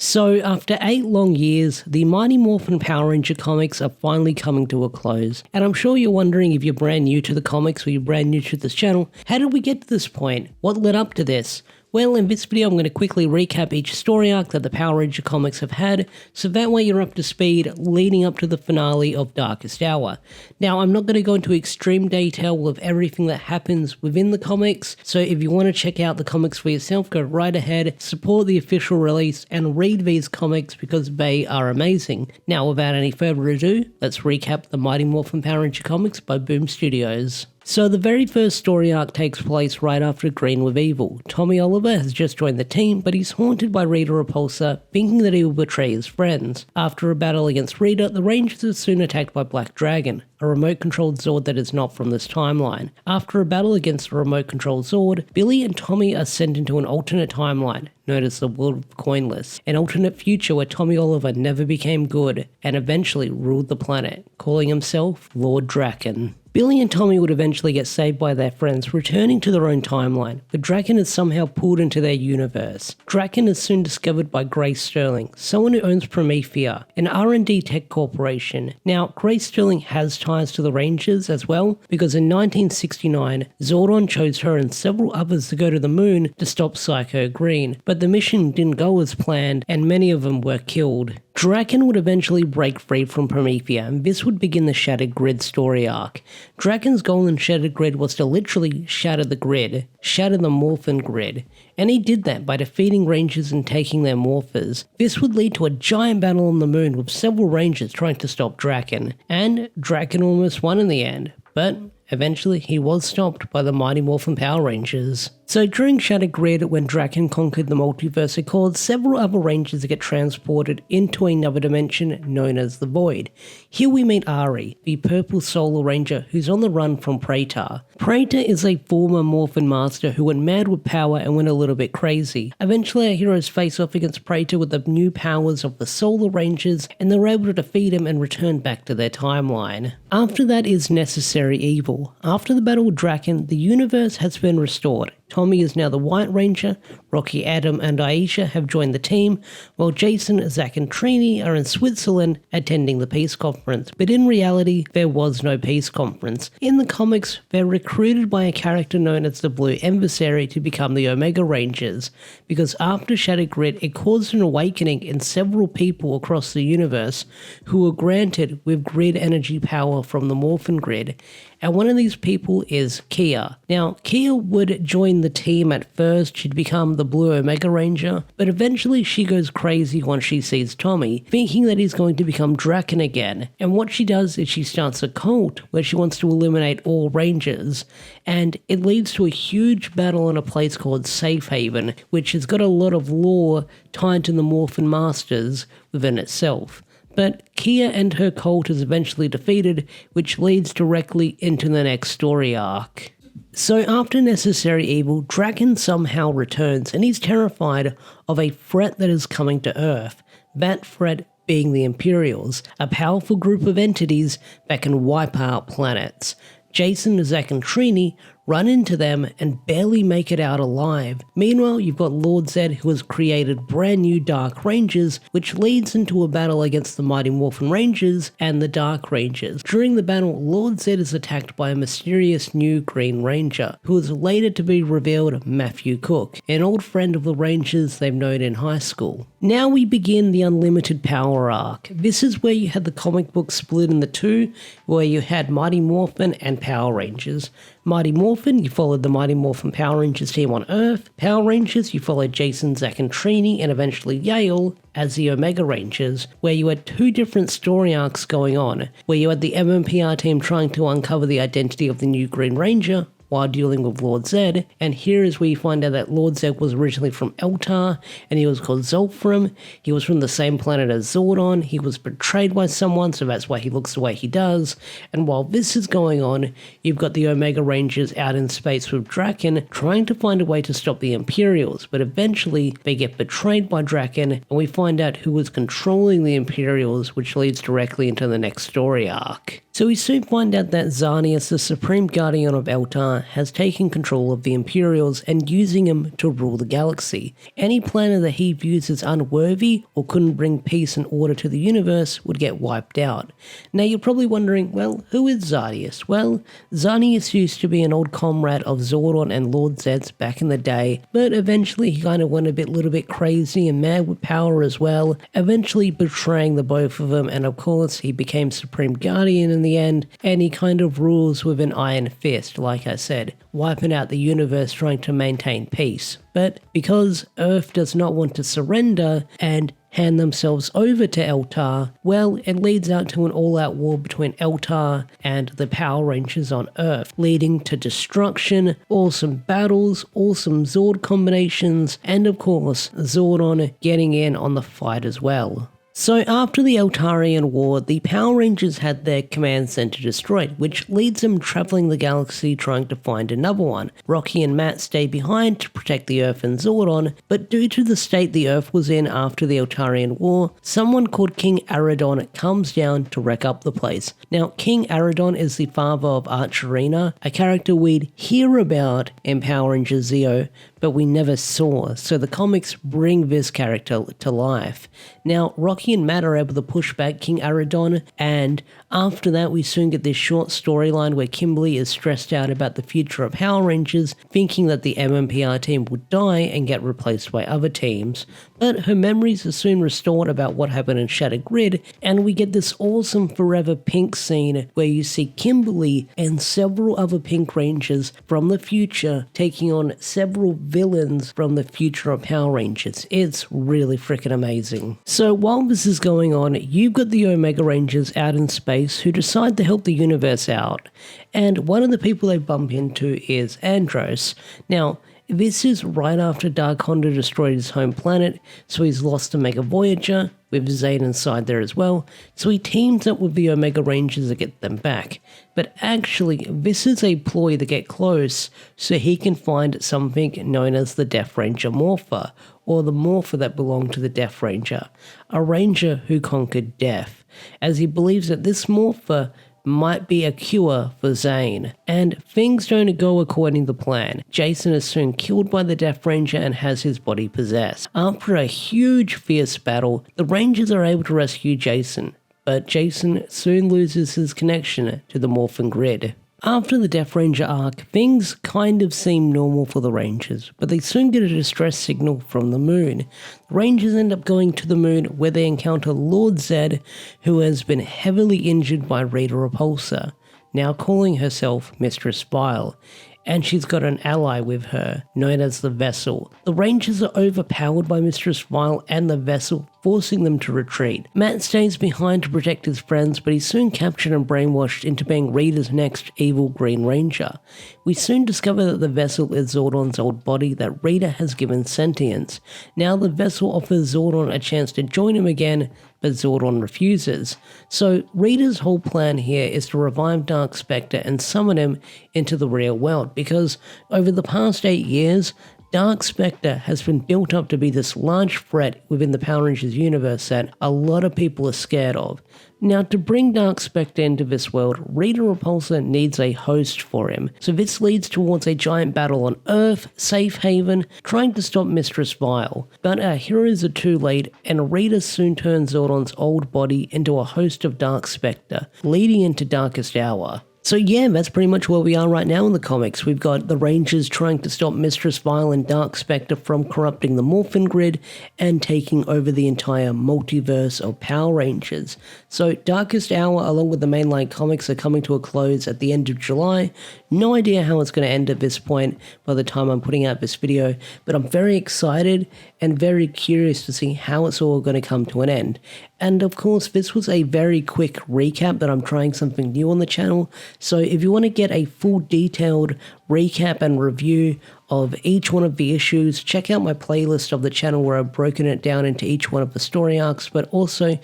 So, after 8 long years, the Mighty Morphin Power Ranger comics are finally coming to a close. And I'm sure you're wondering, if you're brand new to the comics or you're brand new to this channel, how did we get to this point? What led up to this? Well, in this video I'm going to quickly recap each story arc that the Power Ranger comics have had, so that way you're up to speed leading up to the finale of Darkest Hour. Now, I'm not going to go into extreme detail of everything that happens within the comics, so if you want to check out the comics for yourself, go right ahead, support the official release, and read these comics because they are amazing. Now, without any further ado, let's recap the Mighty Morphin Power Ranger comics by Boom Studios. So the very first story arc takes place right after Green with Evil. Tommy Oliver has just joined the team, but he's haunted by Rita Repulsa, thinking that he will betray his friends. After a battle against Rita, the Rangers are soon attacked by Black Dragon, a remote-controlled Zord that is not from this timeline. After a battle against the remote-controlled Zord, Billy and Tommy are sent into an alternate timeline, known as the World of Coinless, an alternate future where Tommy Oliver never became good and eventually ruled the planet, calling himself Lord Draken. Billy and Tommy would eventually get saved by their friends, returning to their own timeline, but Draken is somehow pulled into their universe. Draken is soon discovered by Grace Sterling, someone who owns Promethea, an R&D tech corporation. Now, Grace Sterling has ties to the Rangers as well, because in 1969, Zordon chose her and several others to go to the moon to stop Psycho Green, but the mission didn't go as planned and many of them were killed. Draken would eventually break free from Promethea, and this would begin the Shattered Grid story arc. Draken's goal in Shattered Grid was to literally shatter the grid, shatter the Morphin grid, and he did that by defeating Rangers and taking their morphers. This would lead to a giant battle on the moon with several Rangers trying to stop Draken, and Draken almost won in the end, but eventually he was stopped by the Mighty Morphin Power Rangers. So during Shattered Grid, when Draken conquered the multiverse, it caused several other Rangers to get transported into another dimension known as the Void. Here we meet Ari, the purple Solar Ranger who's on the run from Praetor. Praetor is a former Morphin master who went mad with power and went a little bit crazy. Eventually our heroes face off against Praetor with the new powers of the Solar Rangers, and they're able to defeat him and return back to their timeline. After that is Necessary Evil. After the battle with Draken, the universe has been restored. Tommy is now the White Ranger, Rocky, Adam and Aisha have joined the team, while Jason, Zach and Trini are in Switzerland attending the peace conference. But in reality, there was no peace conference. In the comics, they're recruited by a character known as the Blue Emissary to become the Omega Rangers, because after Shattered Grid, it caused an awakening in several people across the universe who were granted with grid energy power from the Morphin grid. And one of these people is Kia. Now, Kia would join the team at first. She'd become the Blue Omega Ranger, but eventually she goes crazy once she sees Tommy, thinking that he's going to become Draken again. And what she does is she starts a cult where she wants to eliminate all Rangers, and it leads to a huge battle in a place called Safe Haven, which has got a lot of lore tied to the Morphin Masters within itself. But Kia and her cult is eventually defeated, which leads directly into the next story arc. So after Necessary Evil, Draken somehow returns, and he's terrified of a threat that is coming to Earth. That threat being the Imperials, a powerful group of entities that can wipe out planets. Jason, Zach and Trini run into them and barely make it out alive. Meanwhile, you've got Lord Zed, who has created brand new Dark Rangers, which leads into a battle against the Mighty Morphin Rangers and the Dark Rangers. During the battle, Lord Zed is attacked by a mysterious new Green Ranger, who is later to be revealed Matthew Cook, an old friend of the Rangers they've known in high school. Now we begin the Unlimited Power arc. This is where you had the comic book split into two, where you had Mighty Morphin and Power Rangers. Mighty Morphin, you followed the Mighty Morphin Power Rangers team on Earth. Power Rangers, you followed Jason, Zach and Trini, and eventually Yale as the Omega Rangers, where you had two different story arcs going on, where you had the MMPR team trying to uncover the identity of the new Green Ranger, while dealing with Lord Zed, and here is where you find out that Lord Zed was originally from Eltar, and he was called Zolfram. He was from the same planet as Zordon. He was betrayed by someone, so that's why he looks the way he does. And while this is going on, you've got the Omega Rangers out in space with Draken, trying to find a way to stop the Imperials, but eventually they get betrayed by Draken, and we find out who was controlling the Imperials, which leads directly into the next story arc. So we soon find out that Xanius, the Supreme Guardian of Eltar, has taken control of the Imperials and using them to rule the galaxy. Any planet that he views as unworthy or couldn't bring peace and order to the universe would get wiped out. Now you're probably wondering, well, who is Xanius? Well, Xanius used to be an old comrade of Zordon and Lord Zed's back in the day, but eventually he kind of went a little bit crazy and mad with power as well, eventually betraying the both of them, and of course he became Supreme Guardian in the end, and he kind of rules with an iron fist, like I said, wiping out the universe trying to maintain peace. But because Earth does not want to surrender and hand themselves over to Eltar, well, it leads out to an all-out war between Eltar and the Power Rangers on Earth, leading to destruction, awesome battles, awesome Zord combinations, and of course, Zordon getting in on the fight as well. So after the Eltarian War, the Power Rangers had their command center destroyed, which leads them traveling the galaxy trying to find another one. Rocky and Matt stay behind to protect the Earth and Zordon, but due to the state the Earth was in after the Eltarian War, someone called King Aradon comes down to wreck up the place. Now, King Aradon is the father of Archerina, a character we'd hear about in Power Rangers Zeo, but we never saw, so the comics bring this character to life. Now, Rocky and Matt are able to push back King Aradon, and after that we soon get this short storyline where Kimberly is stressed out about the future of Power Rangers, thinking that the MMPR team will die and get replaced by other teams. But her memories are soon restored about what happened in Shattered Grid, and we get this awesome Forever Pink scene where you see Kimberly and several other Pink Rangers from the future taking on several villains from the future of Power Rangers. It's really freaking amazing. So while this is going on, you've got the Omega Rangers out in space who decide to help the universe out. And one of the people they bump into is Andros. Now, this is right after Dark Honda destroyed his home planet, so he's lost Omega Voyager, with Zane inside there as well, so he teams up with the Omega Rangers to get them back. But actually, this is a ploy to get close, so he can find something known as the Death Ranger Morpher, or the Morpher that belonged to the Death Ranger, a ranger who conquered death, as he believes that this Morpher might be a cure for Zane. And things don't go according to plan. Jason is soon killed by the Death Ranger and has his body possessed. After a huge fierce battle, the Rangers are able to rescue Jason, but Jason soon loses his connection to the Morphin grid. After the Death Ranger arc, things kind of seem normal for the Rangers, but they soon get a distress signal from the moon. The Rangers end up going to the moon where they encounter Lord Zed, who has been heavily injured by Rita Repulsa, now calling herself Mistress Vile, and she's got an ally with her, known as the Vessel. The Rangers are overpowered by Mistress Vile and the Vessel, forcing them to retreat. Matt stays behind to protect his friends, but he's soon captured and brainwashed into being Rita's next evil Green Ranger. We soon discover that the Vessel is Zordon's old body that Rita has given sentience. Now the Vessel offers Zordon a chance to join him again, but Zordon refuses. So Rita's whole plan here is to revive Dark Spectre and summon him into the real world, because over the past 8 years, Dark Spectre has been built up to be this large threat within the Power Rangers universe that a lot of people are scared of. Now, to bring Dark Spectre into this world, Rita Repulsa needs a host for him, so this leads towards a giant battle on Earth, Safe Haven, trying to stop Mistress Vile. But our heroes are too late, and Rita soon turns Zordon's old body into a host of Dark Spectre, leading into Darkest Hour. So yeah, that's pretty much where we are right now in the comics. We've got the Rangers trying to stop Mistress Vile and Dark Spectre from corrupting the Morphin grid and taking over the entire multiverse of Power Rangers. So Darkest Hour, along with the mainline comics, are coming to a close at the end of July. No idea how it's going to end at this point by the time I'm putting out this video, but I'm very excited and very curious to see how it's all going to come to an end. And of course, this was a very quick recap, but I'm trying something new on the channel. So if you want to get a full detailed recap and review of each one of the issues, check out my playlist of the channel where I've broken it down into each one of the story arcs, but also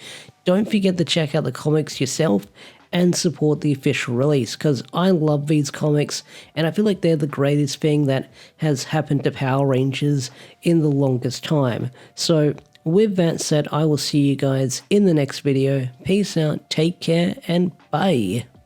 don't forget to check out the comics yourself and support the official release, because I love these comics and I feel like they're the greatest thing that has happened to Power Rangers in the longest time. So with that said, I will see you guys in the next video. Peace out, take care, and bye.